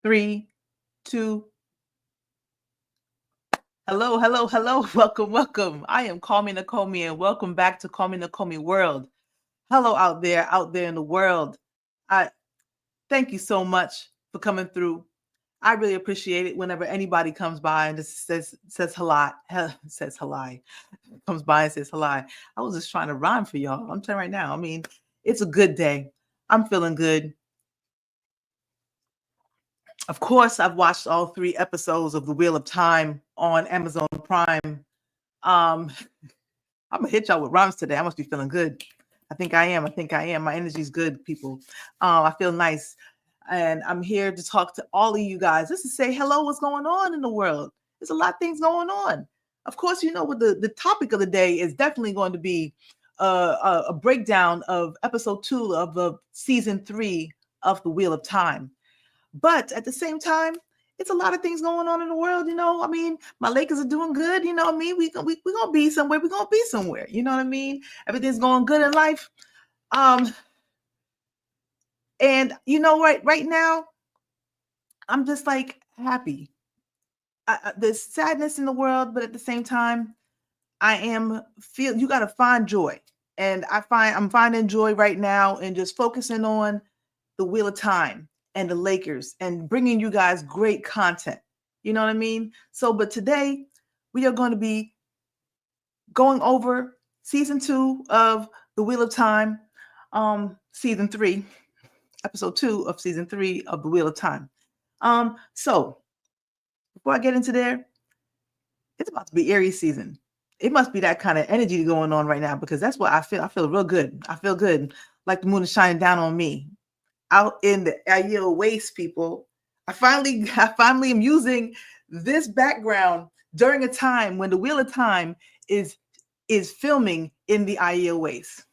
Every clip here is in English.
Three, two. Hello, hello, hello. Welcome, welcome. I am CallMeNakomi, and welcome back to CallMeNakomi World. Hello out there in the world. I thank you so much for coming through. I really appreciate it whenever anybody comes by and just says hello, says hello, comes by and says hello. I was just trying to rhyme for y'all. I'm telling you right now. I mean, it's a good day. I'm feeling good. Of course, I've watched all 3 episodes of The Wheel of Time on Amazon Prime. I'm gonna hit y'all with rhymes today. I must be feeling good. I think I am. My energy's good, people. I feel nice. And I'm here to talk to all of you guys. Just to say hello, what's going on in the world? There's a lot of things going on. Of course, you know what the topic of the day is definitely going to be a breakdown of episode 2 of the season 3 of The Wheel of Time. But at the same time, it's a lot of things going on in the world. I mean, my Lakers are doing good. You know what I mean? We're going to be somewhere. We're going to be somewhere. You know what I mean? Everything's going good in life. And right now, I'm just like happy. There's sadness in the world, but at the same time, you got to find joy. And I'm finding joy right now and just focusing on the Wheel of Time and the Lakers and bringing you guys great content. You know what I mean? So, but today we are going to be going over season 2 of The Wheel of Time, season 3, episode 2 of season 3 of The Wheel of Time. So before I get into there, it's about to be Aries season. It must be that kind of energy going on right now because that's what I feel. I feel real good. I feel good, like the moon is shining down on me. Out in the ideal waste, people. I finally am using this background during a time when the Wheel of Time is filming in the ideal waste.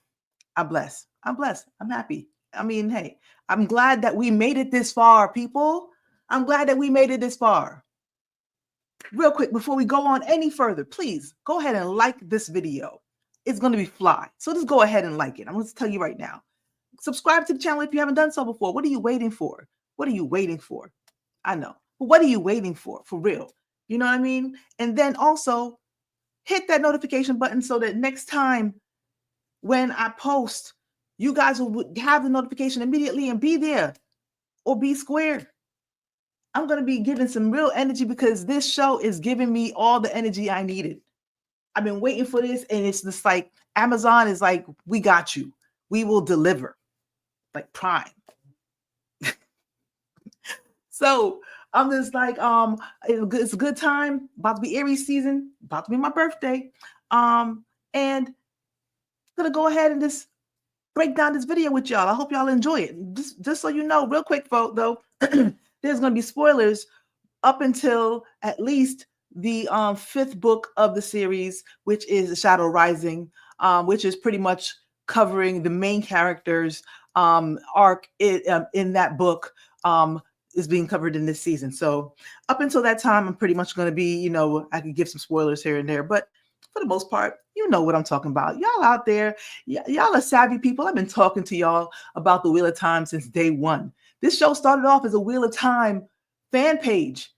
I'm blessed. I'm happy. I mean, hey, I'm glad that we made it this far, people. I'm glad that we made it this far. Real quick, before we go on any further, please go ahead and like this video. It's going to be fly. So just go ahead and like it. I'm going to tell you right now. Subscribe to the channel if you haven't done so before. What are you waiting for? What are you waiting for? I know. But what are you waiting for real? You know what I mean? And then also hit that notification button so that next time when I post, you guys will have the notification immediately and be there or be square. I'm going to be giving some real energy because this show is giving me all the energy I needed. I've been waiting for this, and it's just like Amazon is like, we got you. We will deliver. Like Prime. So I'm just like, it's a good time. About to be Aries season. About to be my birthday. And I'm gonna go ahead and just break down this video with y'all. I hope y'all enjoy it. Just so you know, real quick, though, there's gonna be spoilers up until at least the 5th book of the series, which is The Shadow Rising, which is pretty much covering the main characters arc in that book is being covered in this season. So up until that time, I'm pretty much going to be, I can give some spoilers here and there, but for the most part, you know what I'm talking about. Y'all out there, y'all are savvy people. I've been talking to y'all about the Wheel of Time since day 1. This show started off as a Wheel of Time fan page.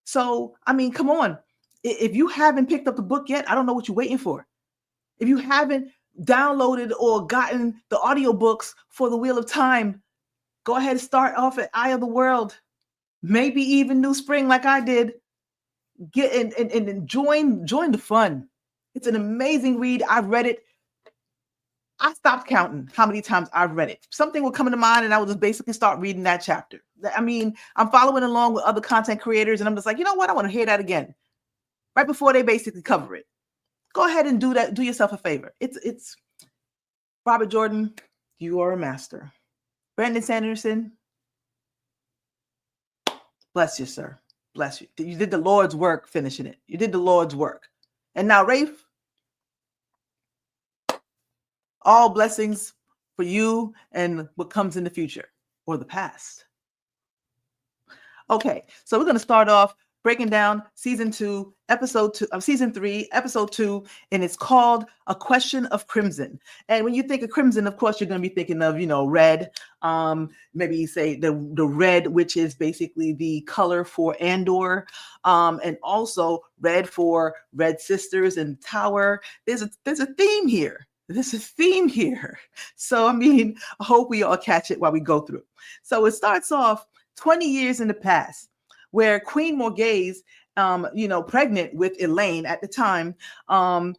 So, I mean, come on. If you haven't picked up the book yet, I don't know what you're waiting for. If you haven't downloaded or gotten the audiobooks for the Wheel of Time, go ahead and start off at Eye of the World. Maybe even New Spring like I did. Get and join the fun. It's an amazing read. I've read it. I stopped counting how many times I've read it. Something will come into mind and I will just basically start reading that chapter. I mean, I'm following along with other content creators and I'm just like, you know what? I want to hear that again. Right before they basically cover it. Go ahead and do that. Do yourself a favor. It's Robert Jordan, you are a master. Brandon Sanderson, bless you, sir. Bless you. You did the Lord's work finishing it. You did the Lord's work. And now, Rafe, all blessings for you and what comes in the future or the past. Okay, so we're going to start off breaking down season 2, episode 2 of season 3, episode 2, and it's called A Question of Crimson. And when you think of crimson, of course, you're going to be thinking of, red. Maybe you say the red, which is basically the color for Andor, and also red for Red Sisters and Tower. There's a theme here. There's a theme here. So, I mean, I hope we all catch it while we go through. So it starts off 20 years in the past, where Queen Morghese, pregnant with Elaine at the time, and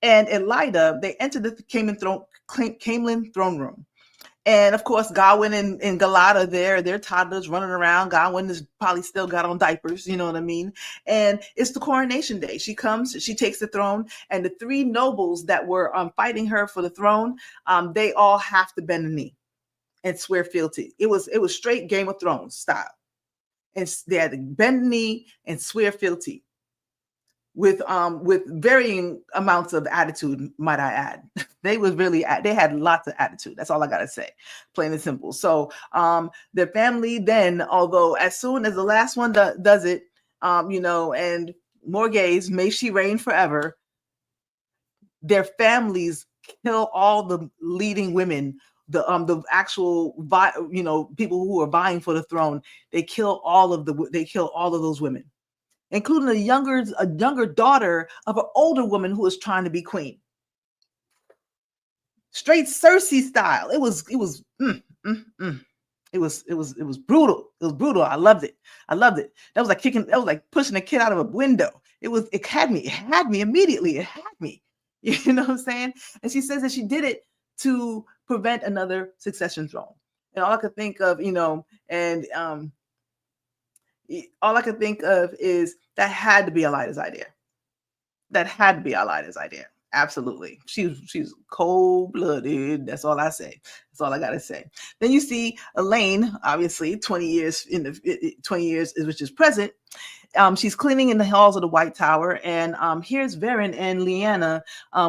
Elida, they entered the Camelin throne room. And of course, Gawain and Galata there, they're toddlers running around. Gawain is probably still got on diapers, you know what I mean? And it's the coronation day. She comes, she takes the throne, and the 3 nobles that were fighting her for the throne, they all have to bend the knee and swear fealty. It was straight Game of Thrones style. And they had to bend the knee and swear fealty with varying amounts of attitude, might I add. They had lots of attitude. That's all I gotta say, plain and simple. So their family then, although as soon as the last one does it, and Morghese, may she reign forever, their families kill all the leading women, the actual people who are vying for the throne. They kill all of those women, including a younger daughter of an older woman who was trying to be queen. Straight Cersei style. It was It was brutal. It was brutal. I loved it. That was like pushing a kid out of a window. It had me immediately. It had me. You know what I'm saying? And she says that she did it to prevent another succession throne. And all I could think of, all I could think of is that had to be Elida's idea. Absolutely. She's cold-blooded. That's all I say. That's all I gotta say. Then you see Elaine, obviously, 20 years, which is present. She's cleaning in the halls of the White Tower, and here's Varen and Lyanna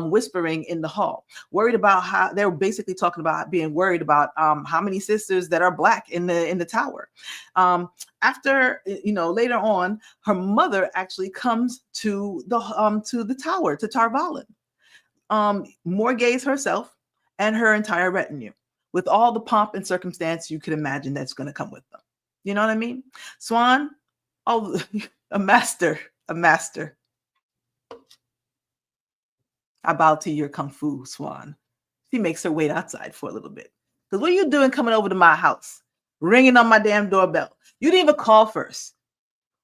whispering in the hall, worried about how they're basically talking about being worried about how many sisters that are Black in the tower. After later on, her mother actually comes to the tower, to Tar Valon. Morghese herself and her entire retinue, with all the pomp and circumstance you could imagine that's going to come with them. You know what I mean? Swan, oh, a master. I bow to your kung fu, Swan. She makes her wait outside for a little bit. Because what are you doing coming over to my house, ringing on my damn doorbell? You didn't even call first.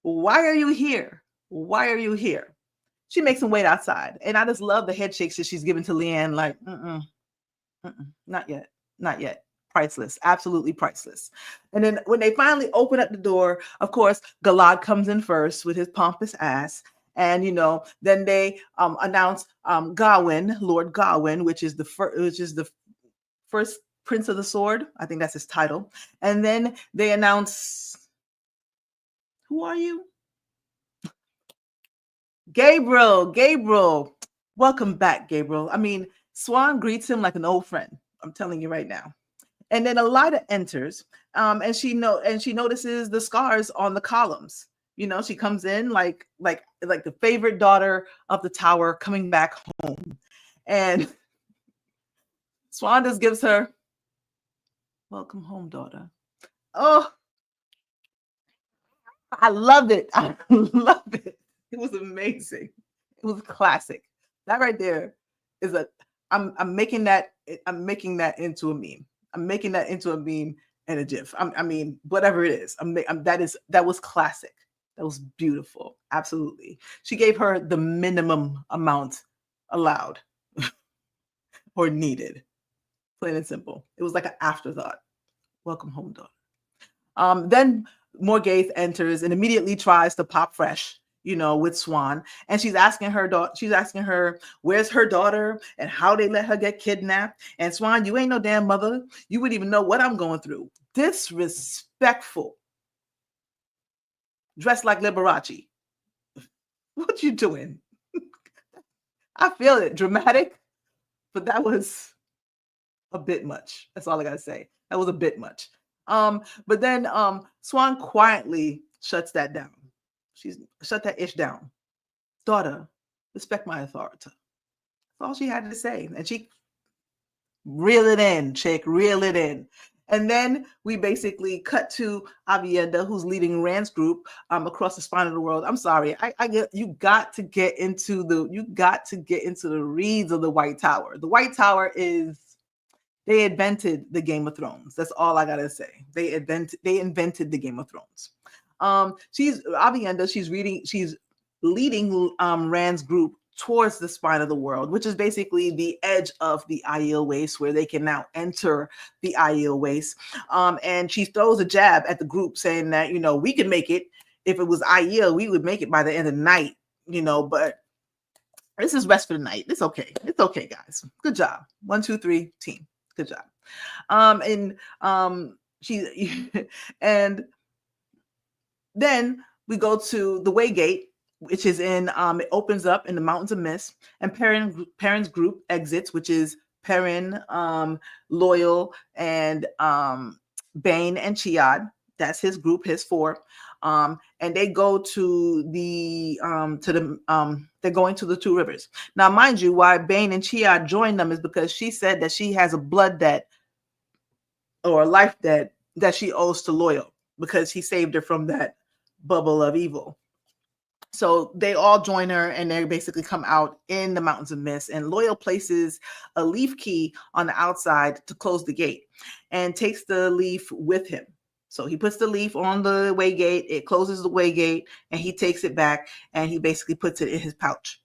Why are you here? She makes him wait outside. And I just love the head shakes that she's given to Leanne, like, not yet. Priceless, absolutely priceless. And then when they finally open up the door, of course, Galad comes in first with his pompous ass. And, then they announce Gawain, Lord Gawain, which is the first Prince of the Sword. I think that's his title. And then they announce, who are you? Gabriel. Welcome back, Gabriel. I mean, Swan greets him like an old friend. I'm telling you right now. And then Elida enters, and she notices the scars on the columns. She comes in like the favorite daughter of the tower coming back home, and Swan just gives her, "Welcome home, daughter." Oh, I loved it. It was amazing. It was classic. That right there is I'm making that into a meme. I'm making that into a meme and a GIF. I mean, whatever it is. That was classic. That was beautiful. Absolutely. She gave her the minimum amount allowed or needed. Plain and simple. It was like an afterthought. Welcome home, daughter. Then Morghese enters and immediately tries to pop fresh, with Swan. And she's asking her, where's her daughter and how they let her get kidnapped. And Swan, you ain't no damn mother. You wouldn't even know what I'm going through. Disrespectful. Dressed like Liberace. What you doing? I feel it. Dramatic, but that was a bit much. That's all I gotta say. That was a bit much. But then Swan quietly shuts that down. She's shut that ish down. Daughter, respect my authority. That's all she had to say. And she reel it in, chick, reel it in. And then we basically cut to Avienda, who's leading Rand's group across the spine of the world. I'm sorry, I get you got to get into the reeds of the White Tower. The White Tower is they invented the Game of Thrones. That's all I gotta say. They invented the Game of Thrones. She's Avienda. She's leading Rand's group towards the spine of the world, which is basically the edge of the Aiel Waste, where they can now enter the Aiel Waste. And she throws a jab at the group, saying that we can make it. If it was Aiel, we would make it by the end of the night. But this is rest for the night. It's okay. It's okay, guys. Good job. 1, 2, 3, team. Good job. She and then we go to the Waygate, which is it opens up in the Mountains of Mist, and Perrin's group exits, which is Perrin, Loyal, and Bane and Chiad. That's his group, his 4. And they go to they're going to the 2 rivers. Now, mind you, why Bane and Chiad joined them is because she said that she has a blood debt or a life debt that she owes to Loyal, because he saved her from that bubble of evil. So they all join her, and they basically come out in the Mountains of Mist, and Loyal places a leaf key on the outside to close the gate and takes the leaf with him. So he puts the leaf on the Waygate, it closes the Waygate, and he takes it back, and he basically puts it in his pouch.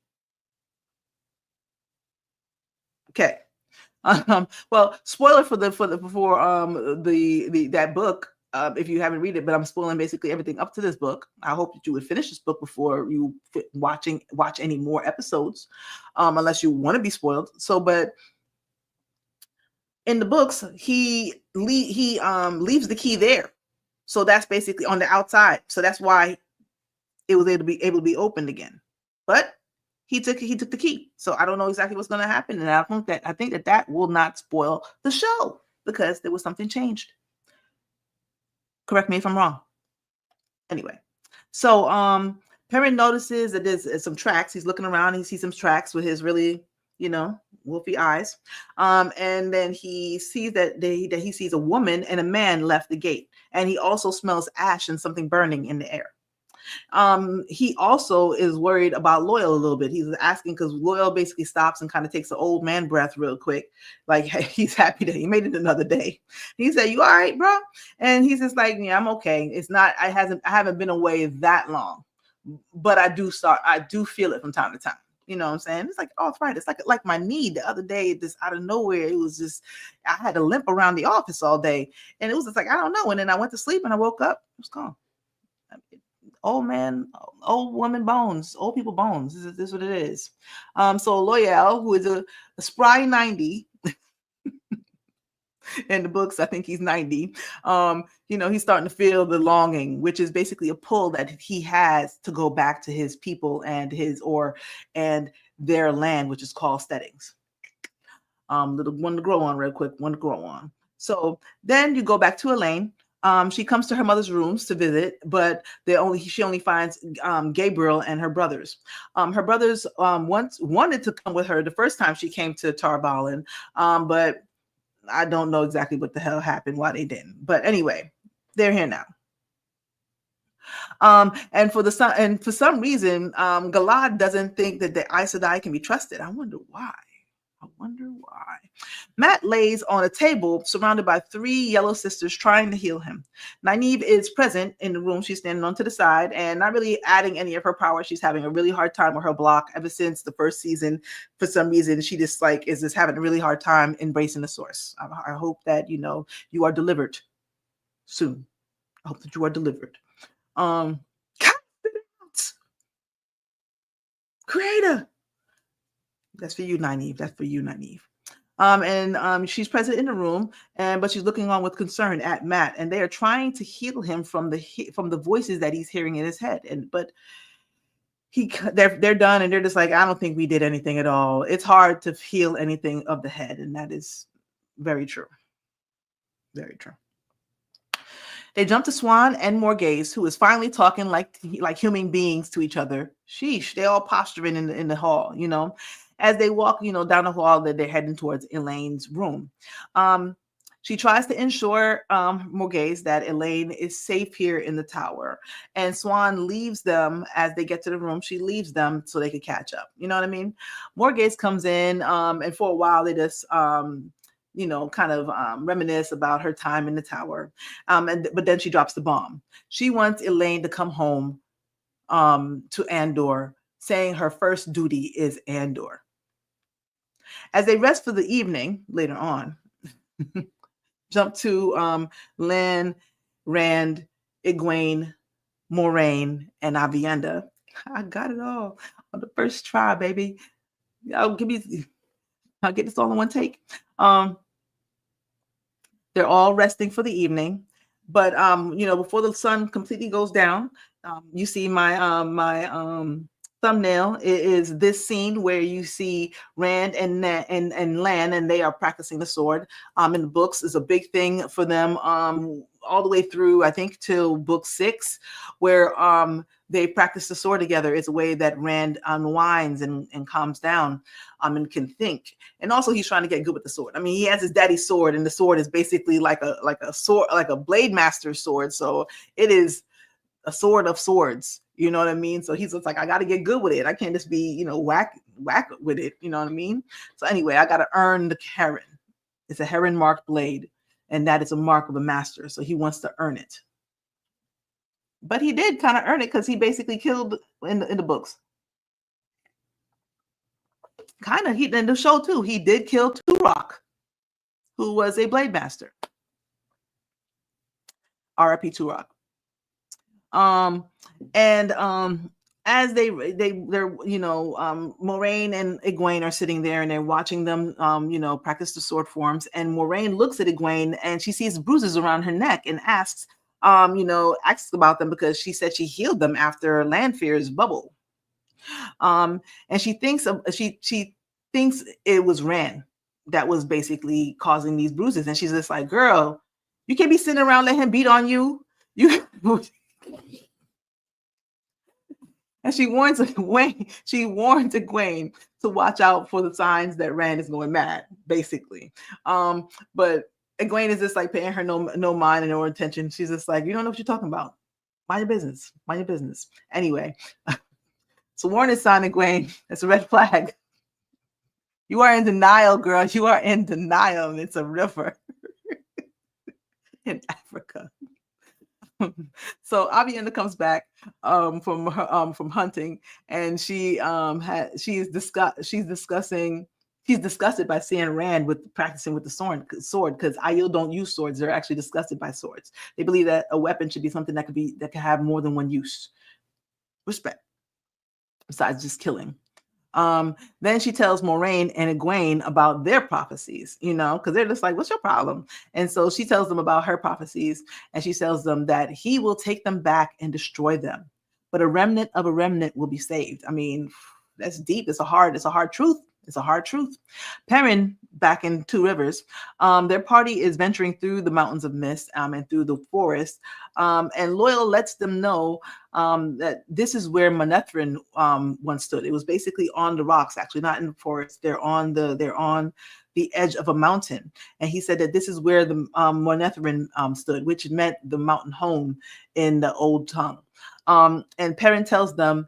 Okay. Well, spoiler for that book. If you haven't read it, but I'm spoiling basically everything up to this book. I hope that you would finish this book before you watch any more episodes, unless you want to be spoiled. So, but in the books, he leaves the key there. So that's basically on the outside. So that's why it was able to be opened again. But he took the key. So I don't know exactly what's going to happen, and I think that will not spoil the show, because there was something changed. Correct me if I'm wrong. Anyway, so Perrin notices that there's some tracks. He's looking around, and he sees some tracks with his really, wolfy eyes. And then he sees that he sees a woman and a man left the gate, and he also smells ash and something burning in the air. He also is worried about Loyal a little bit. He's asking, because Loyal basically stops and kind of takes an old man breath real quick. Like, he's happy that he made it another day. He said, "You all right, bro?" And he's just like, "Yeah, I'm okay. It's not, I haven't been away that long, but I do feel it from time to time." You know what I'm saying? It's like arthritis. It's like my knee the other day, just out of nowhere. It was just, I had to limp around the office all day. And it was just like, I don't know. And then I went to sleep and I woke up. It was gone. Old man, old woman bones, old people bones. This is what it is. So Loyal, who is a spry 90 in the books, I think he's 90. He's starting to feel the longing, which is basically a pull that he has to go back to his people and their land, which is called Steadings. Little one to grow on real quick, one to grow on. So then you go back to Elaine. She comes to her mother's rooms to visit, but she only finds Gabriel and her brothers. Her brothers once wanted to come with her the first time she came to Tarbalin, but I don't know exactly what the hell happened, why they didn't. But anyway, they're here now. And for some reason, Galad doesn't think that the Aes Sedai can be trusted. I wonder why. Matt lays on a table surrounded by 3 yellow sisters trying to heal him. Nynaeve is present in the room. She's standing on to the side and not really adding any of her power. She's having a really hard time with her block ever since the first season. For some reason, she just is just having a really hard time embracing the source. I hope that you are delivered soon. I hope that you are delivered. Creator. That's for you, Nynaeve. That's for you, Nynaeve. And she's present in the room, but she's looking on with concern at Matt, and they are trying to heal him from the voices that he's hearing in his head. But they're done, and they're just like, I don't think we did anything at all. It's hard to heal anything of the head, and that is very true. Very true. They jump to Swan and Morghese, who is finally talking like human beings to each other. Sheesh, they all posturing in the hall, as they walk, down the hall that they're heading towards Elaine's room. She tries to ensure Morghese that Elaine is safe here in the tower. And Swan leaves them as they get to the room. She leaves them so they could catch up. You know what I mean? Morghese comes in, and for a while they just kind of reminisce about her time in the tower. But then she drops the bomb. She wants Elaine to come home to Andor, saying her first duty is Andor. As they rest for the evening later on, jump to Lan, Rand, Egwene, Moraine, and Avienda. I got it all on the first try, baby. I'll get this all in one take. They're all resting for the evening, but before the sun completely goes down, you see my thumbnail. It is this scene where you see Rand and Lan, and they are practicing the sword. In the books is a big thing for them. All the way through, I think, till book 6, where they practice the sword together. It's a way that Rand unwinds and calms down, and can think. And also, he's trying to get good with the sword. I mean, he has his daddy's sword, and the sword is basically like a sword, like a blade master sword. So it is a sword of swords. You know what I mean? So he's just like, I got to get good with it. I can't just be, whack with it. You know what I mean? So anyway, I got to earn the Heron. It's a Heron marked blade, and that is a mark of a master. So he wants to earn it. But he did kind of earn it because he basically killed in the books. Kind of, he in the show too. He did kill Turok, who was a blade master. R.I.P. Turok. As they're Moraine and Egwene are sitting there and they're watching them practice the sword forms, and Moraine looks at Egwene and she sees bruises around her neck and asks about them because she said she healed them after Lanfear's bubble. And she thinks she thinks it was Rand that was basically causing these bruises, and she's just like, girl, you can't be sitting around letting him beat on you. And she warns Egwene to watch out for the signs that Rand is going mad, basically. But Egwene is just like paying her no mind and no attention. She's just like, you don't know what you're talking about. Mind your business. Mind your business. Anyway, so warning sign, Egwene. It's a red flag. You are in denial, girl. You are in denial. It's a river in Africa. So Avienda comes back from hunting, and she's disgusted by seeing Rand with practicing with the sword because Aiel don't use swords. They're actually disgusted by swords. They believe that a weapon should be something that can have more than one use. Respect. Besides just killing. Then she tells Moraine and Egwene about their prophecies, because they're just like, what's your problem? And so she tells them about her prophecies, and she tells them that he will take them back and destroy them, but a remnant of a remnant will be saved. I mean, that's deep. It's a hard truth. It's a hard truth. Perrin, back in Two Rivers, their party is venturing through the mountains of mist and through the forest. And Loyal lets them know that this is where Manetheren once stood. It was basically on the rocks, actually, not in the forest. They're on the edge of a mountain. And he said that this is where the Manetheren stood, which meant the mountain home in the old tongue. And Perrin tells them,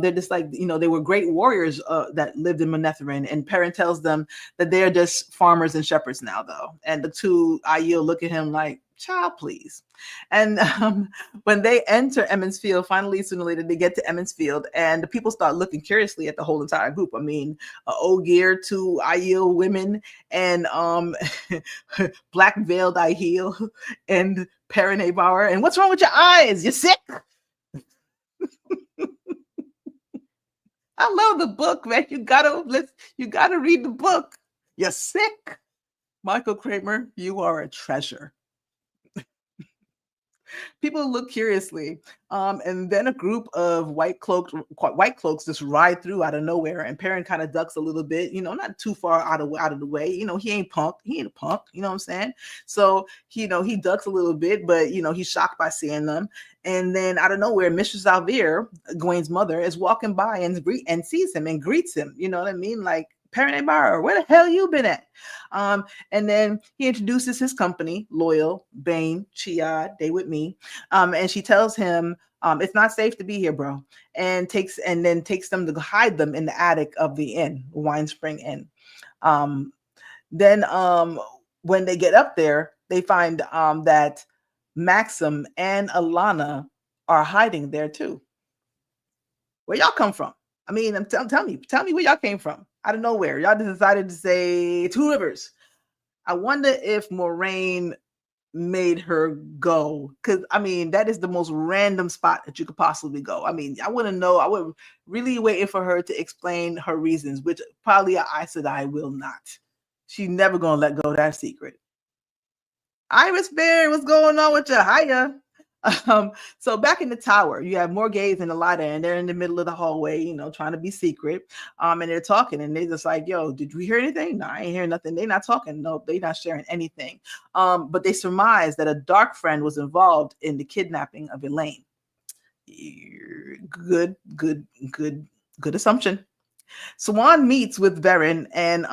they're just like, they were great warriors that lived in Manetheren. And Perrin tells them that they're just farmers and shepherds now, though. And the two Aiel look at him like, child, please. And when they enter Emmons Field, finally, sooner or later, they get to Emmons Field, and the people start looking curiously at the whole entire group. I mean, Ogier, two Aiel women, and black veiled Aiel, and Perrin Abauer. And what's wrong with your eyes? You're sick? I love the book, man. You gotta read the book. You're sick. Michael Kramer, you are a treasure. People look curiously, and then a group of white cloaks just ride through out of nowhere, and Perrin kind of ducks a little bit, not too far out of the way. He ain't punk, he ain't a punk. You know what I'm saying? So he ducks a little bit, but he's shocked by seeing them. And then out of nowhere, Mistress Alvear, Gawain's mother, is walking by and sees him and greets him. You know what I mean? Like, Perrin Bar, where the hell you been at? And then he introduces his company, Loyal, Bane, Chia, they with me. And she tells him, it's not safe to be here, bro. And then takes them to hide them in the attic of the inn, Wine Spring Inn. Then when they get up there, they find that Maxim and Alana are hiding there too. Where y'all come from? I mean, tell me where y'all came from. Out of nowhere, y'all just decided to say Two Rivers. I wonder if Moraine made her go, because I mean that is the most random spot that you could possibly go. I mean, I want to know. I would really waiting for her to explain her reasons, which probably a Aes Sedai will not. She's never gonna let go of that secret. Iris Bear, what's going on with you? Hiya. So back in the tower, you have Morgaze and Elida, and they're in the middle of the hallway, trying to be secret. And they're talking, and they're just like, "Yo, did we hear anything? No, I ain't hearing nothing." They're not talking. No, they're not sharing anything. But they surmise that a dark friend was involved in the kidnapping of Elaine. Good assumption. Swan meets with Varen and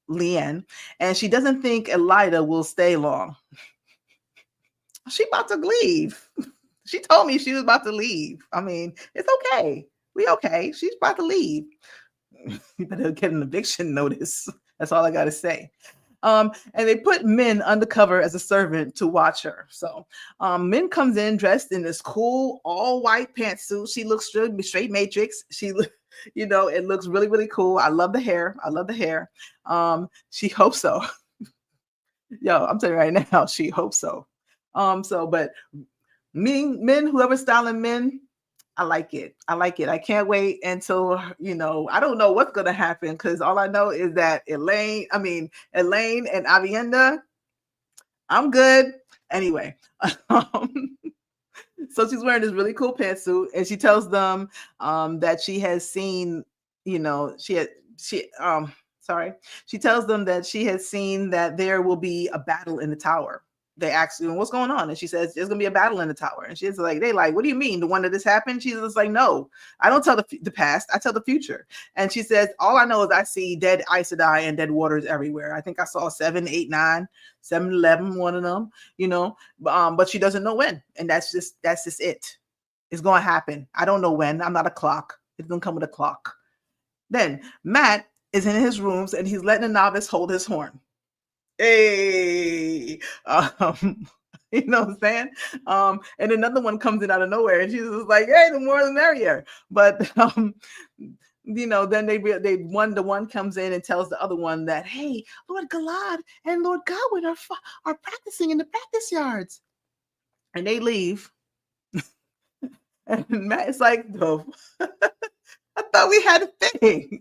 Leanne, and she doesn't think Elida will stay long. She about to leave. She told me she was about to leave. I mean, it's okay. We okay. She's about to leave. You better get an eviction notice. That's all I got to say. And they put Min undercover as a servant to watch her. So Min comes in dressed in this cool all white pantsuit. She looks straight Matrix. It looks really, really cool. I love the hair. She hopes so. Yo, I'm telling you right now, she hopes so. But Min, whoever's styling Min, I like it. I can't wait until, I don't know what's going to happen, because all I know is that Elaine and Avienda, I'm good. Anyway, so she's wearing this really cool pantsuit, and she tells them that she has seen, she tells them that she has seen that there will be a battle in the tower. They ask her, what's going on? And she says, there's going to be a battle in the tower. And she's like, what do you mean? The one that this happened? She's just like, no, I don't tell the past. I tell the future. And she says, all I know is I see dead Aes Sedai and dead waters everywhere. I think I saw 7, 8, 9, 7, 11, one of them, but she doesn't know when. And that's just it. It's going to happen. I don't know when. I'm not a clock. It doesn't come with a clock. Then Matt is in his rooms, and he's letting a novice hold his horn. Hey, you know what I'm saying? And another one comes in out of nowhere, and she's just like, "Hey, the more the merrier." But then the one comes in and tells the other one that, "Hey, Lord Galad and Lord Gawain are practicing in the practice yards," and they leave. And Matt is like, "No." I thought we had a thing.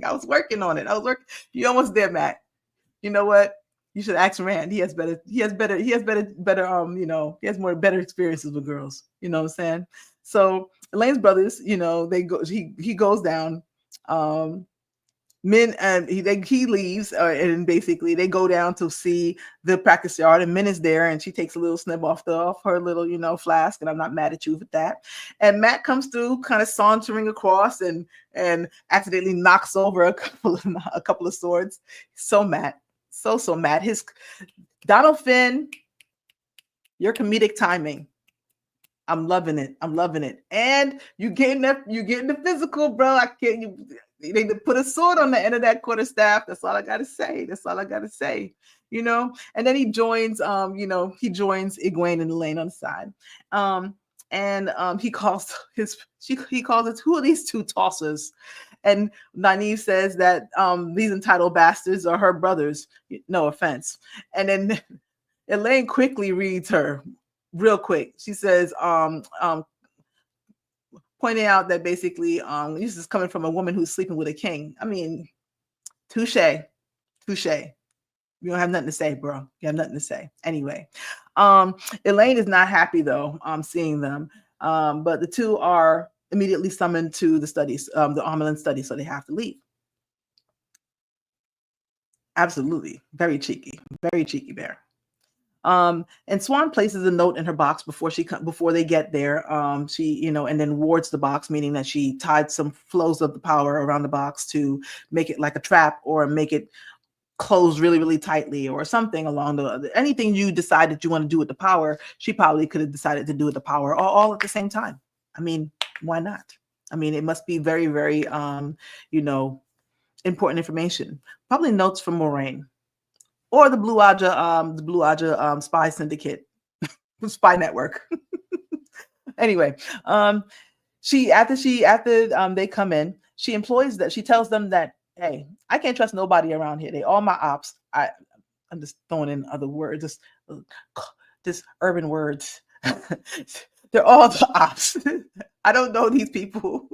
I was working on it. You almost there, Matt. You know what? You should ask Rand. He has better experiences with girls. You know what I'm saying? So Elaine's brothers, he goes down. Min and he leaves, and basically they go down to see the practice yard, and Min is there, and she takes a little snip off her little flask, and I'm not mad at you with that. And Matt comes through, kind of sauntering across, and accidentally knocks over a couple of swords. So Matt, so Matt, his Donald Finn, your comedic timing. I'm loving it. And you getting the physical, bro. I can't. They need to put a sword on the end of that quarterstaff. That's all I gotta say. And then he joins, Egwene and Elaine on the side. He calls it, who are these two tossers? And Nynaeve says that these entitled bastards are her brothers. No offense. And then Elaine quickly reads her real quick. She says, pointing out that basically this is coming from a woman who's sleeping with a king. I mean, touche. You don't have nothing to say, bro. You have nothing to say. Anyway, um, Elaine is not happy though, seeing them. But the two are immediately summoned to the studies, the Armelin study, so they have to leave. Absolutely. Very cheeky bear. And Swan places a note in her box before they get there. She, and then wards the box, meaning that she tied some flows of the power around the box to make it like a trap or make it close really, really tightly or something along anything you decide that you want to do with the power. She probably could have decided to do with the power all at the same time. I mean, why not? I mean, it must be very, very, important information. Probably notes from Moraine or the Blue Aja spy syndicate, spy network. Anyway, after they come in, she tells them that, hey, I can't trust nobody around here. They all my ops. I'm just throwing in other words, just urban words. They're all the ops. I don't know these people,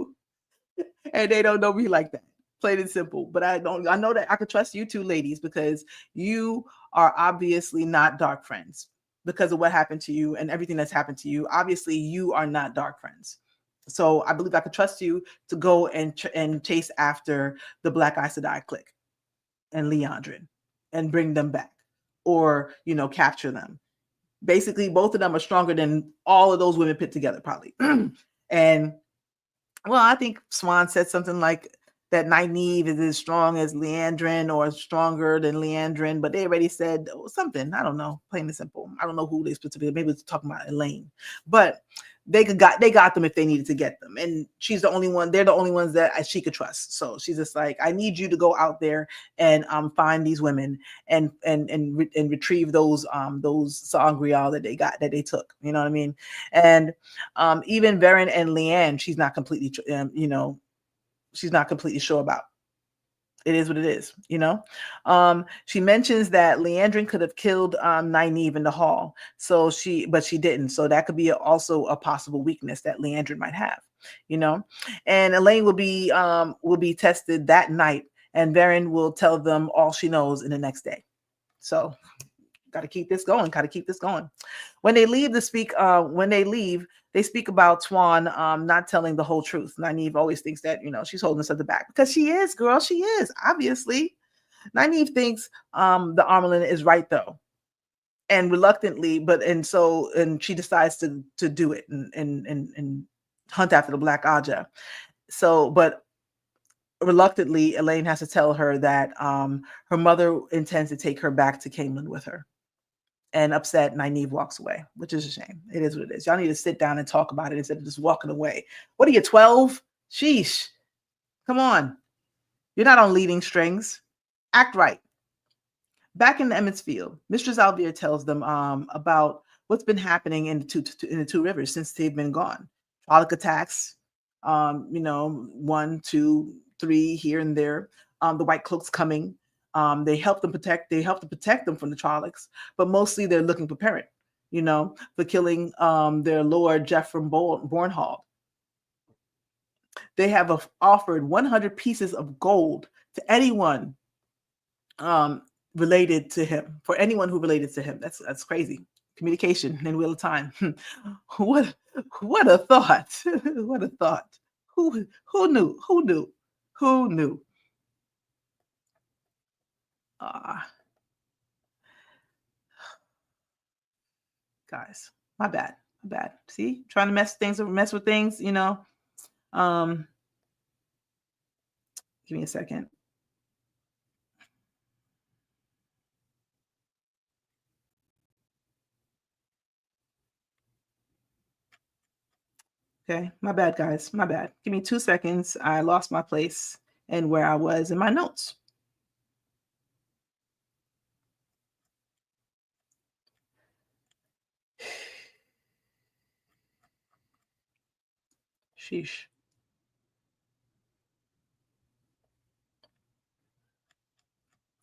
and they don't know me like that. Plain and simple. But I know that I could trust you two ladies because you are obviously not dark friends because of what happened to you and everything that's happened to you. Obviously, you are not dark friends. So I believe I could trust you to go and chase after the Black Aes Sedai clique and Leandrin and bring them back or, capture them. Basically, both of them are stronger than all of those women put together, probably. And well, I think Swan said something like that Nynaeve is as strong as Leandrin or stronger than Leandrin, but they already said something. I don't know, plain and simple. I don't know who they specifically. Maybe it's talking about Elaine, but they got them if they needed to get them, and she's the only one. They're the only ones that she could trust. So she's just like, I need you to go out there and find these women and retrieve those sangreal that they took. You know what I mean? And even Varen and Leanne, she's not completely, she's not completely sure about. It is what it is, She mentions that Leandrin could have killed Nynaeve in the hall, but she didn't. So that could be also a possible weakness that Leandrin might have, And Elaine will be tested that night, and Varen will tell them all she knows in the next day. So got to keep this going. When they leave, they speak about Swan not telling the whole truth. Nynaeve always thinks that, she's holding something back because she is, girl. She is, obviously. Nynaeve thinks the Armelin is right, though. And reluctantly, and she decides to do it and hunt after the Black Aja. So, but reluctantly, Elaine has to tell her that her mother intends to take her back to Caemlyn with her. And upset, Nynaeve walks away, which is a shame. It is what it is. Y'all need to sit down and talk about it instead of just walking away. What are you, 12? Sheesh. Come on. You're not on leading strings. Act right. Back in the Emmets Field, Mistress Alvear tells them about what's been happening in the two rivers since they've been gone. Trolloc attacks, 1, 2, 3 here and there. The White Cloaks coming. They help to protect them from the Trollocs, but mostly they're looking for Perrin, for killing their lord Jeffrey Bornhald. They have offered 100 pieces of gold to anyone related to him, for anyone who related to him. That's crazy. Communication in Wheel of Time. what a thought. What a thought. Who knew? Guys, my bad. See, trying to mess with things, give me a second. Okay, my bad, guys. My bad. Give me 2 seconds. I lost my place and where I was in my notes. Sheesh.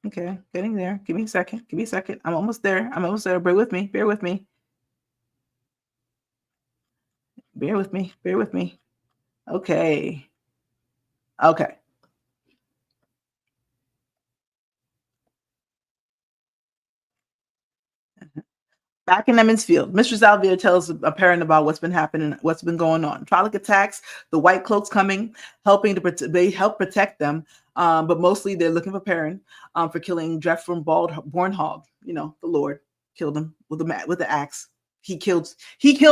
Okay, getting there. Give me a second. I'm almost there. Bear with me. Bear with me. Okay. Back in Emmons Field, Mistress Alvira tells a parent about what's been happening, what's been going on. Trolloc attacks, the White Cloaks coming, they help protect them, but mostly they're looking for Perrin for killing Drefram Bornhog. The Lord killed him with the axe. He killed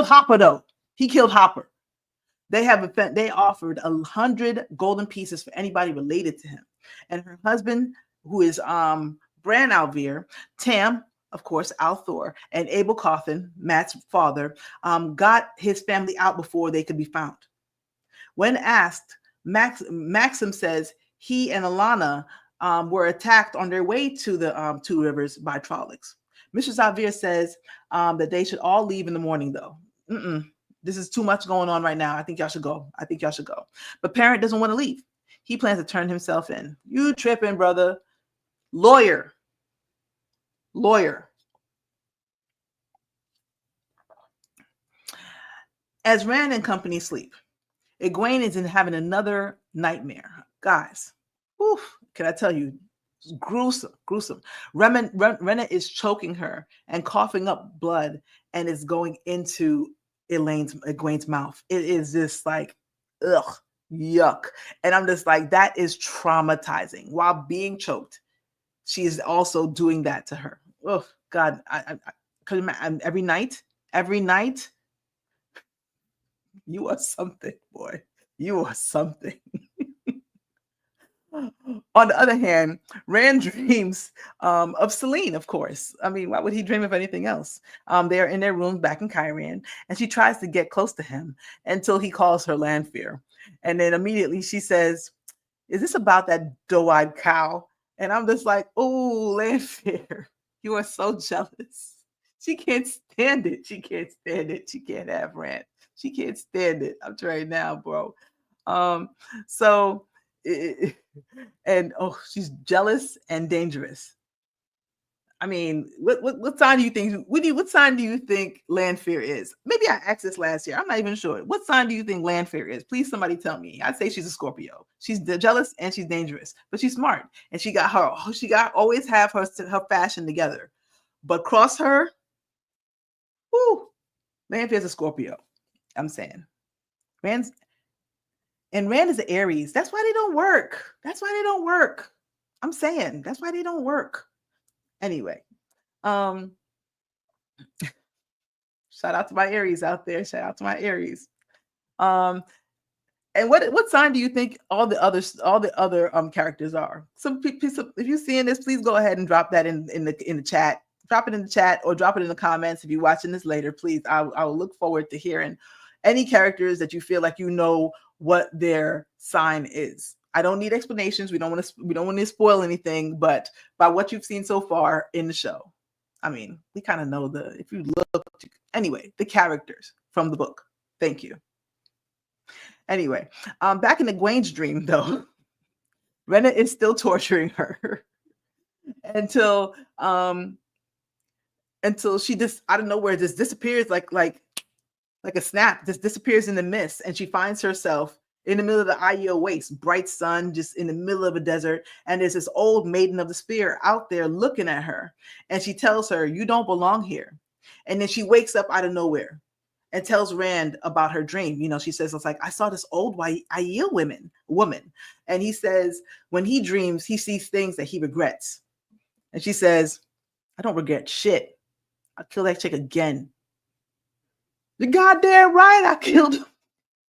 Hopper though. He killed Hopper. They offered 100 golden pieces for anybody related to him, and her husband, who is Bran Alvir, Tam, of course, Althor, and Abel Cawthon, Matt's father, got his family out before they could be found. When asked, Maxim says he and Alana were attacked on their way to the Two Rivers by Trollocs. Mr. Alvir says that they should all leave in the morning, though. This is too much going on right now. I think y'all should go. But Parent doesn't want to leave. He plans to turn himself in. You tripping, brother. Lawyer. As Rand and company sleep, Egwene is having another nightmare. Guys, can I tell you? It's gruesome. Rena is choking her and coughing up blood, and it's going into Egwene's mouth. It is just like, ugh, yuck. And I'm just like, that is traumatizing. While being choked, she is also doing that to her. Oh God, I could imagine every night. You are something, boy. You are something. On the other hand, Rand dreams of Selene, of course. I mean, why would he dream of anything else? They are in their room back in Kyran, and she tries to get close to him until he calls her Lanfear. And then immediately she says, "Is this about that doe-eyed cow?" And I'm just like, "Oh, Lanfear, you are so jealous." She can't stand it. She can't have Rand. She can't stand it. I'm trying now, bro. She's jealous and dangerous. I mean, what sign do you think? What sign do you think Lanfear is? Maybe I asked this last year. I'm not even sure. What sign do you think Lanfear is? Please, somebody tell me. I'd say she's a Scorpio. She's jealous and she's dangerous, but she's smart and she always have her fashion together. But cross her, Lanfear's a Scorpio. I'm saying, Rand is an Aries. That's why they don't work. I'm saying that's why they don't work. Anyway, shout out to my Aries out there. And what sign do you think all the other characters are? If you're seeing this, please go ahead and drop that in the chat. Drop it in the chat or drop it in the comments if you're watching this later. Please, I will look forward to hearing any characters that you feel like you know what their sign is. I don't need explanations. We don't want to spoil anything, but by what you've seen so far in the show, I mean, we kind of know the characters from the book. Thank you. Anyway, back in Egwene's dream, though, Rena is still torturing her until she just out of nowhere just disappears like a snap, just disappears in the mist, and she finds herself in the middle of the Aiel waste, bright sun, just in the middle of a desert, and there's this old maiden of the spear out there looking at her, and she tells her, "You don't belong here." And then she wakes up out of nowhere and tells Rand about her dream. She says, "It's like I saw this old Aiel woman," and he says when he dreams, he sees things that he regrets, and she says, "I don't regret shit. I'll kill that chick again." You're goddamn right, I killed her.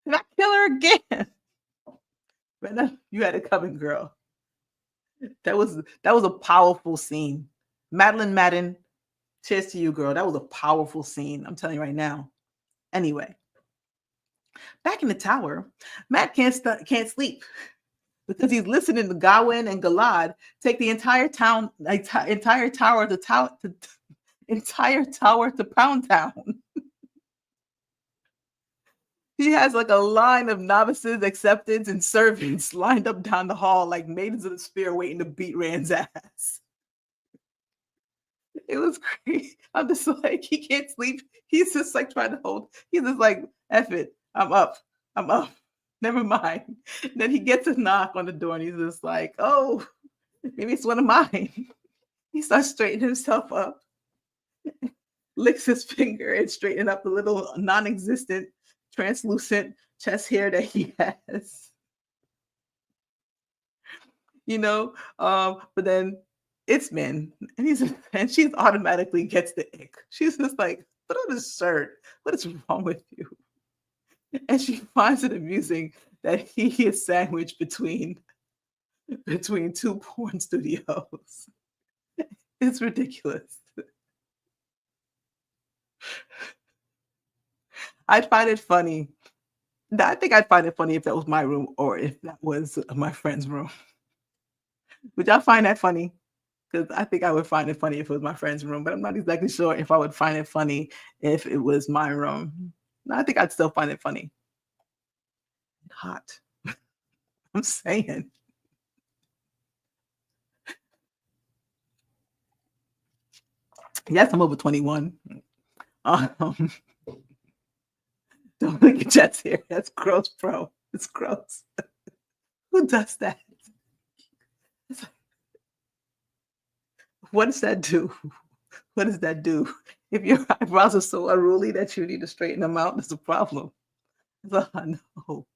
And I kill her again. Rena, you had it coming, girl. That was a powerful scene. Madeline Madden, cheers to you, girl. That was a powerful scene. I'm telling you right now. Anyway, back in the tower, Matt can't sleep because he's listening to Gawain and Galad take the entire tower to Pound Town. He has like a line of novices, acceptants, and servants lined up down the hall like maidens of the spear waiting to beat Rand's ass. It was crazy. I'm just like, he can't sleep. He's just like trying to hold. He's just like, F it. I'm up. Never mind. And then he gets a knock on the door and he's just like, oh, maybe it's one of mine. He starts straightening himself up. licks his finger and straightening up the little non-existent, translucent chest hair that he has, you know. But then it's men, and he's and she's automatically gets the ick. She's just like, put on a shirt. What is wrong with you? And she finds it amusing that he is sandwiched between two porn studios. It's ridiculous. I'd find it funny. I think I'd find it funny if that was my room or if that was my friend's room. Would y'all find that funny? Because I think I would find it funny if it was my friend's room, but I'm not exactly sure if I would find it funny if it was my room. No, I think I'd still find it funny. Hot. I'm saying. Yes, I'm over 21. Um, don't look at Jet's hair. That's gross, bro. It's gross. Who does that? It's like, what does that do? What does that do? If your eyebrows are so unruly that you need to straighten them out, that's a problem. So I know.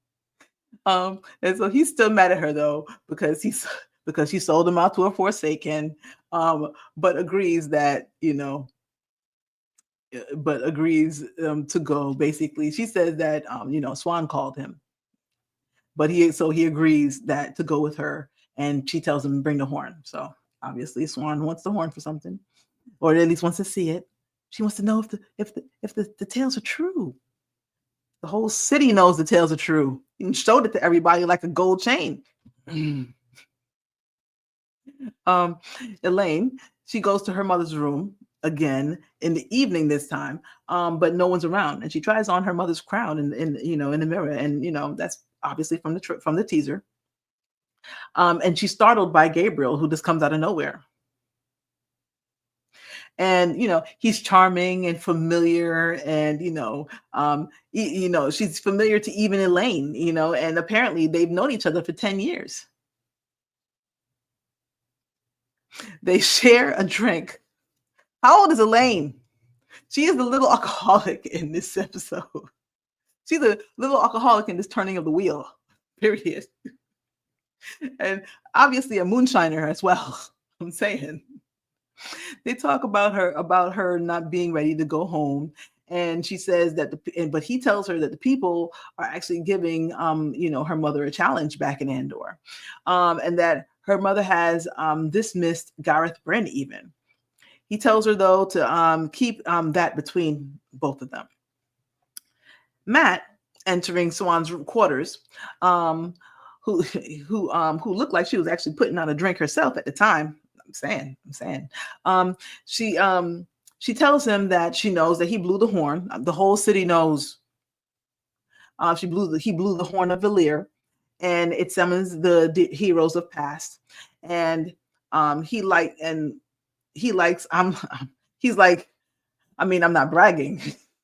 And so he's still mad at her though, because she sold him out to a Forsaken, but agrees that, but agrees to go. Basically, she says that Swan called him, but he agrees that to go with her, and she tells him bring the horn. So obviously Swan wants the horn for something, or at least wants to see it. She wants to know if the tales are true. The whole city knows the tales are true. And showed it to everybody like a gold chain. um, Elaine, she goes to her mother's room again in the evening this time, but no one's around, and she tries on her mother's crown in the mirror, and that's obviously from the teaser. And she's startled by Gabriel, who just comes out of nowhere. And he's charming and familiar, and she's familiar to even Elaine, and apparently they've known each other for 10 years. They share a drink. How old is Elaine? She is the little alcoholic in this episode. She's a little alcoholic in this turning of the wheel, period. And obviously a moonshiner as well. I'm saying. They talk about her not being ready to go home, and she says that but he tells her that the people are actually giving her mother a challenge back in Andor, and that her mother has dismissed Gareth Bryn even. He tells her though to keep that between both of them. Matt, entering Swan's quarters, who looked like she was actually putting out a drink herself at the time. I'm saying. She tells him that she knows that he blew the horn. The whole city knows. He blew the horn of Valir, and it summons the heroes of past. And he likes. He's like, I mean, I'm not bragging.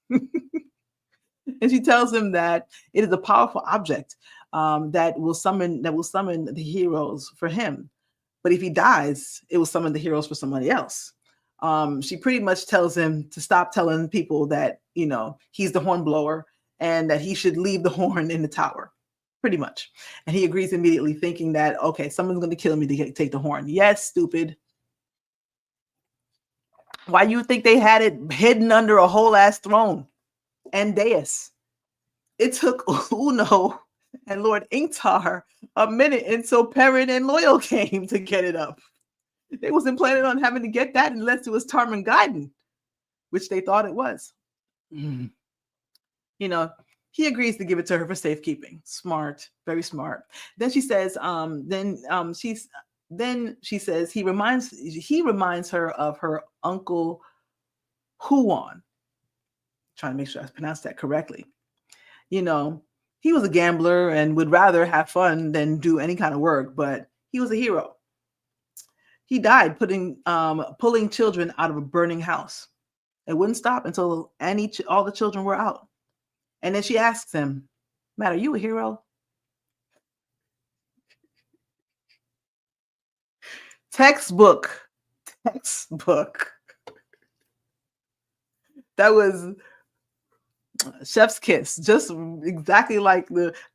And she tells him that it is a powerful object that will summon the heroes for him. But if he dies, it will summon the heroes for somebody else. She pretty much tells him to stop telling people that he's the horn blower and that he should leave the horn in the tower, pretty much. And he agrees immediately, thinking that okay, someone's going to kill me to take the horn. Yes, stupid. Why you think they had it hidden under a whole ass throne and dais? It took Uno and Lord Inktar a minute until Perrin and Loyal came to get it up. They wasn't planning on having to get that unless it was Tarmangaiden, which they thought it was. Mm. He agrees to give it to her for safekeeping. Smart, very smart. Then she says, she says he reminds her of her uncle Huon. Trying to make sure I pronounced that correctly. He was a gambler and would rather have fun than do any kind of work, but he was a hero. He died pulling children out of a burning house. It wouldn't stop until all the children were out. And then she asks him, Matt, are you a hero? Textbook. That was chef's kiss, just exactly like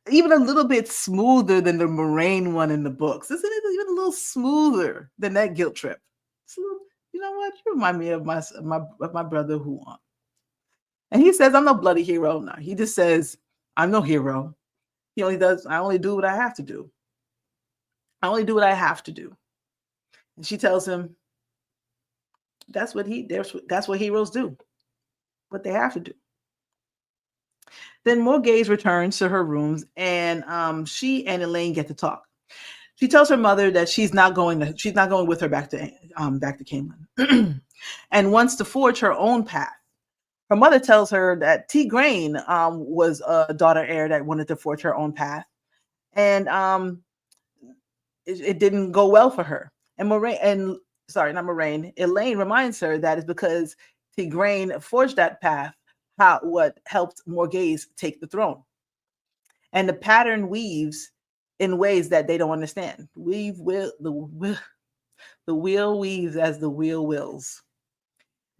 even a little bit smoother than the Moraine one in the books. Isn't it even a little smoother than that guilt trip? It's a little, you know what? You remind me of my brother Huan. And he says, I'm no bloody hero. No, he just says, I'm no hero. He only does, I only do what I have to do. I only do what I have to do. And she tells him, that's what heroes do, what they have to do. Then Morgaze returns to her rooms, and she and Elaine get to talk. She tells her mother that she's not going with her back to Camelin, and wants to forge her own path. Her mother tells her that Tigraine was a daughter heir that wanted to forge her own path, and it didn't go well for her. And Elaine reminds her that it's because Tigraine forged that path, what helped Morgaze take the throne. And the pattern weaves in ways that they don't understand. The wheel weaves as the wheel wills.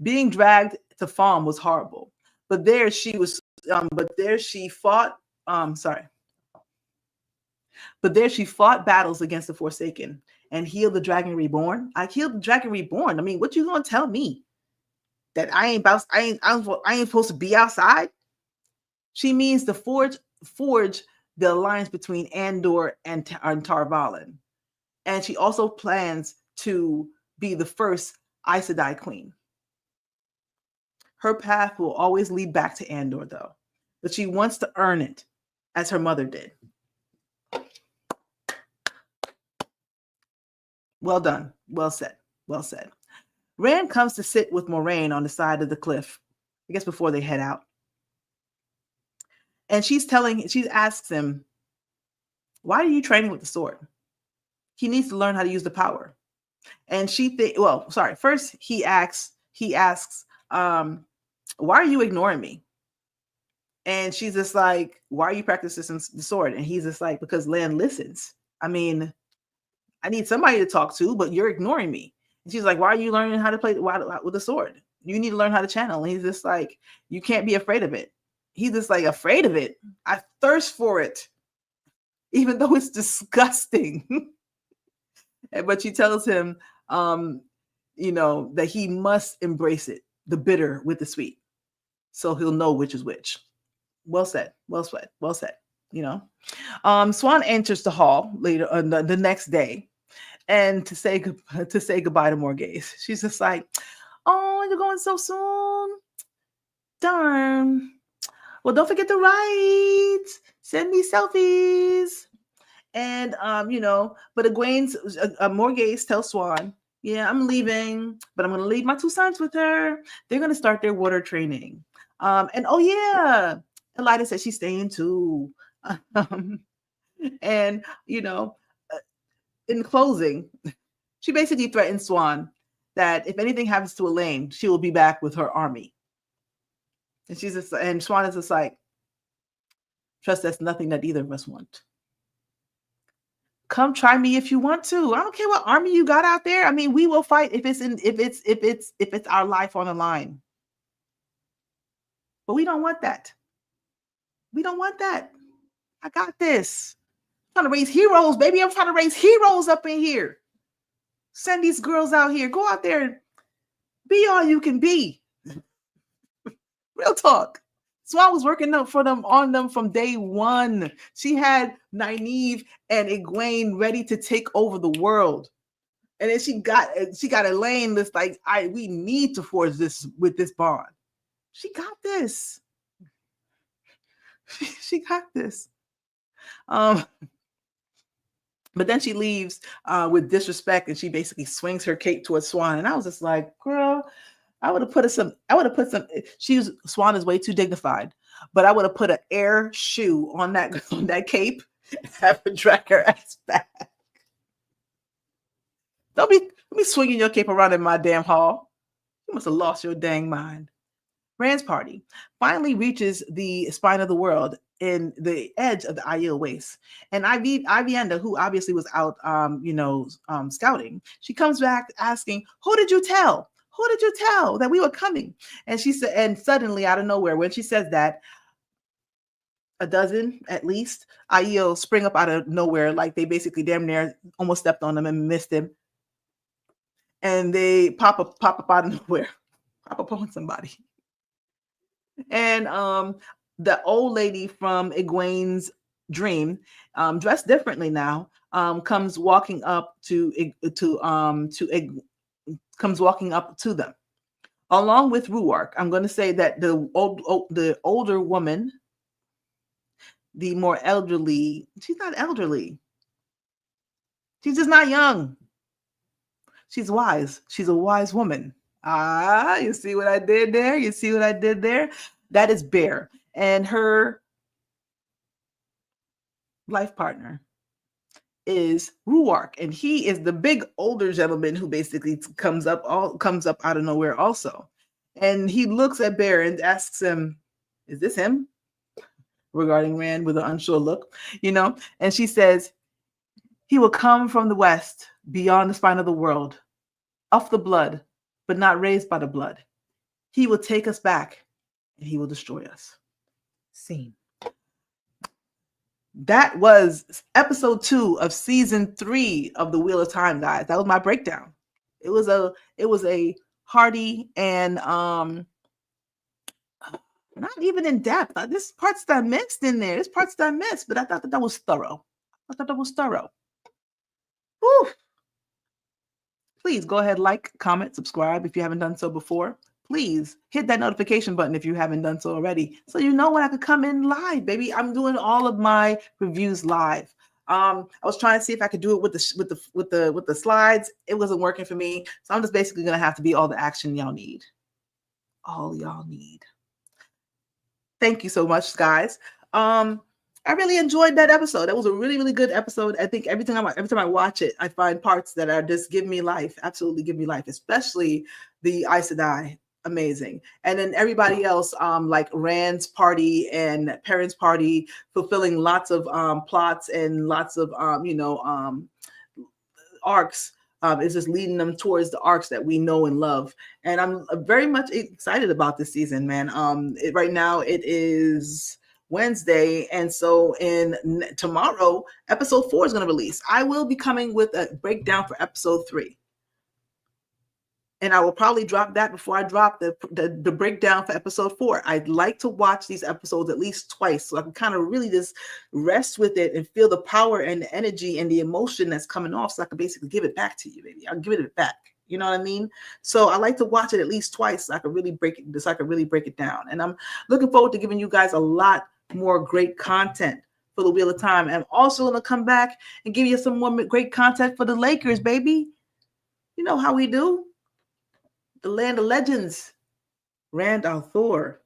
Being dragged to farm was horrible, but there she fought. But there she fought battles against the Forsaken and healed the Dragon Reborn. I healed the Dragon Reborn. I mean, what you gonna tell me? That I ain't supposed to be outside? She means to forge the alliance between Andor and Tar Valon. And she also plans to be the first Aes Sedai queen. Her path will always lead back to Andor, though. But she wants to earn it, as her mother did. Well done. Well said. Well said. Rand comes to sit with Moraine on the side of the cliff, I guess before they head out. And she asks him, why are you training with the sword? He needs to learn how to use the power. And first he asks, why are you ignoring me? And she's just like, why are you practicing the sword? And he's just like, because Lan listens. I mean, I need somebody to talk to, but you're ignoring me. And she's like, why are you learning how to play with the sword? You need to learn how to channel. And he's just like, you can't be afraid of it. He's just like, afraid of it? I thirst for it, even though it's disgusting. But she tells him, that he must embrace it, the bitter with the sweet, so he'll know which is which. Well said. Well said. Well said. Swan enters the hall later the next day, and to say goodbye to Morgaze. She's just like, "Oh, you're going so soon. Darn. Well, don't forget to write. Send me selfies." And but Morgaze tells Swan, "Yeah, I'm leaving, but I'm going to leave my two sons with her. They're going to start their water training." And oh yeah, Elida said she's staying too. And in closing, she basically threatened Swan that if anything happens to Elaine, she will be back with her army. And Swan is just like, trust that's nothing that either of us want. Come try me if you want to. I don't care what army you got out there. I mean, we will fight if it's our life on the line. But we don't want that. We don't want that. I got this. I'm trying to raise heroes, baby. I'm trying to raise heroes up in here. Send these girls out here. Go out there and be all you can be. Real talk. Swan was working on them from day one. She had Nynaeve and Egwene ready to take over the world. And then she got Elaine that's like, we need to forge this with this bond. She got this. She got this. But then she leaves with disrespect, and she basically swings her cape towards Swan. And I was just like, girl, Swan is way too dignified, but I would have put an air shoe on that cape and have her drag her ass back. Don't be swinging your cape around in my damn hall. You must have lost your dang mind. Rand's party finally reaches the spine of the world in the edge of the Aiel Waste. And Avienda, who obviously was out, scouting, she comes back asking, who did you tell? Who did you tell that we were coming? And she said, and suddenly out of nowhere, when she says that, a dozen at least IEO spring up out of nowhere, like they basically damn near almost stepped on them and missed him. And they pop up out of nowhere, pop up on somebody. And the old lady from Egwene's dream, dressed differently now, comes walking up comes walking up to them, along with Ruark. I'm going to say that the older woman, the more elderly, she's not elderly. She's just not young. She's wise. She's a wise woman. Ah, you see what I did there? You see what I did there? That is Bear. And her life partner is Ruark, and he is the big older gentleman who basically comes up out of nowhere also. And he looks at Bear and asks him, "Is this him?" Regarding Rand with an unsure look, And she says, "He will come from the west, beyond the spine of the world, of the blood, but not raised by the blood. He will take us back, and he will destroy us." Scene. That was episode 2 of season 3 of the Wheel of Time, guys. That was my breakdown. It was a hearty and not even in depth. This parts that I missed in there. This parts that I missed, but I thought that was thorough. Whew. Please go ahead, like, comment, subscribe if you haven't done so before. Please hit that notification button if you haven't done so already, so you know when I could come in live, baby. I'm doing all of my reviews live. I was trying to see if I could do it with the slides. It wasn't working for me, so I'm just basically gonna have to be all the action y'all need. All y'all need. Thank you so much, guys. I really enjoyed that episode. That was a really, really good episode. I think every time I watch it, I find parts that are just give me life, absolutely give me life, especially the Aes Sedai. Amazing. And then everybody else, like Rand's party and Perrin's party, fulfilling lots of plots and lots of arcs. Is just leading them towards the arcs that we know and love. And I'm very much excited about this season, man. Right now it is Wednesday, and so tomorrow episode 4 is going to release. I will be coming with a breakdown for episode 3, and I will probably drop that before I drop the breakdown for episode 4. I'd like to watch these episodes at least twice, so I can kind of really just rest with it and feel the power and the energy and the emotion that's coming off, so I can basically give it back to you, baby. I'll give it back. You know what I mean? So I like to watch it at least twice, so I can really break it down. And I'm looking forward to giving you guys a lot more great content for the Wheel of Time. And I'm also going to come back and give you some more great content for the Lakers, baby. You know how we do. The land of legends. Rand Althor.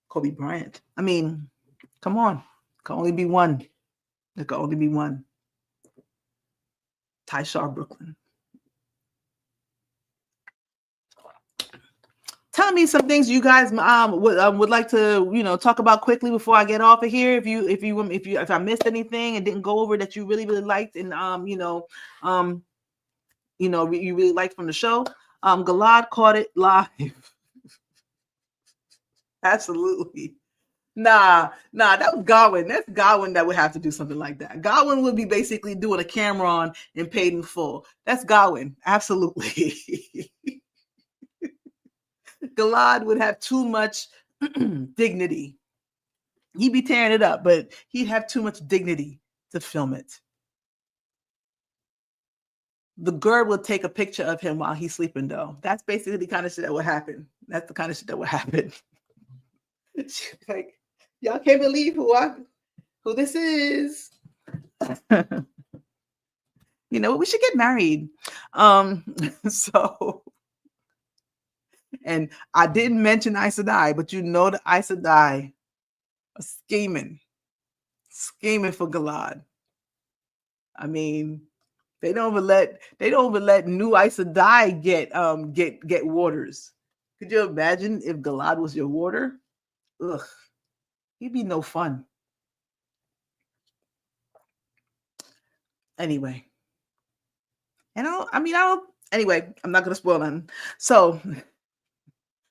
Kobe Bryant. I mean, come on. It can only be one. There can only be one. Tyshawn Brooklyn. Tell me some things you guys would like to talk about quickly before I get off of here. If I missed anything and didn't go over that you really liked and you really liked from the show. Galad caught it live. Absolutely. Nah, that was Godwin. That's Godwin that would have to do something like that. Godwin would be basically doing a camera on and paid in full. That's Godwin. Absolutely. Galad would have too much dignity. He'd be tearing it up, but he'd have too much dignity to film it. The girl would take a picture of him while he's sleeping, though. That's basically the kind of shit that would happen. That's the kind of shit that would happen. Like, y'all can't believe who this is. We should get married. So, and I didn't mention Aes Sedai, but the Aes Sedai are scheming for Galad. I mean, they don't even let new Aes Sedai get warders. Could you imagine if Galad was your warder? Ugh, he'd be no fun. Anyway, and I Anyway, I'm not going to spoil them. So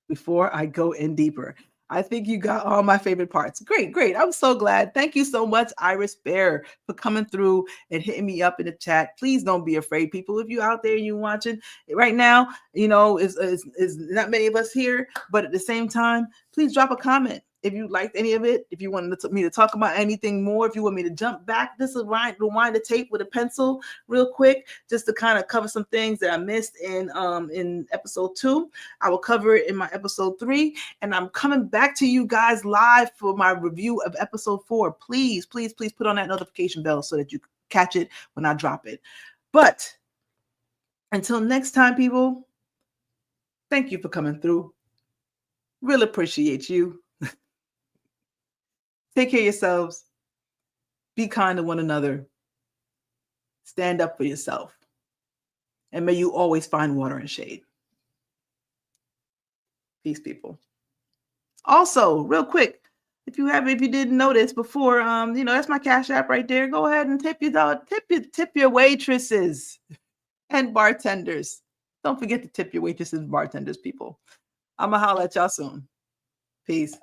before I go in deeper, I think you got all my favorite parts. Great, great. I'm so glad. Thank you so much, Iris Bear, for coming through and hitting me up in the chat. Please don't be afraid, people. If you out there and you watching right now, is not many of us here, but at the same time, please drop a comment. If you liked any of it, if you wanted me to talk about anything more, if you want me to jump back, this is rewind the tape with a pencil real quick, just to kind of cover some things that I missed in episode 2. I will cover it in my episode 3, and I'm coming back to you guys live for my review of episode 4. Please, please, please put on that notification bell so that you catch it when I drop it. But until next time, people, thank you for coming through. Really appreciate you. Take care of yourselves. Be kind to one another. Stand up for yourself. And may you always find water and shade. Peace, people. Also, real quick, if you didn't notice before, that's my Cash App right there. Go ahead and tip your waitresses and bartenders. Don't forget to tip your waitresses and bartenders, people. I'ma holler at y'all soon. Peace.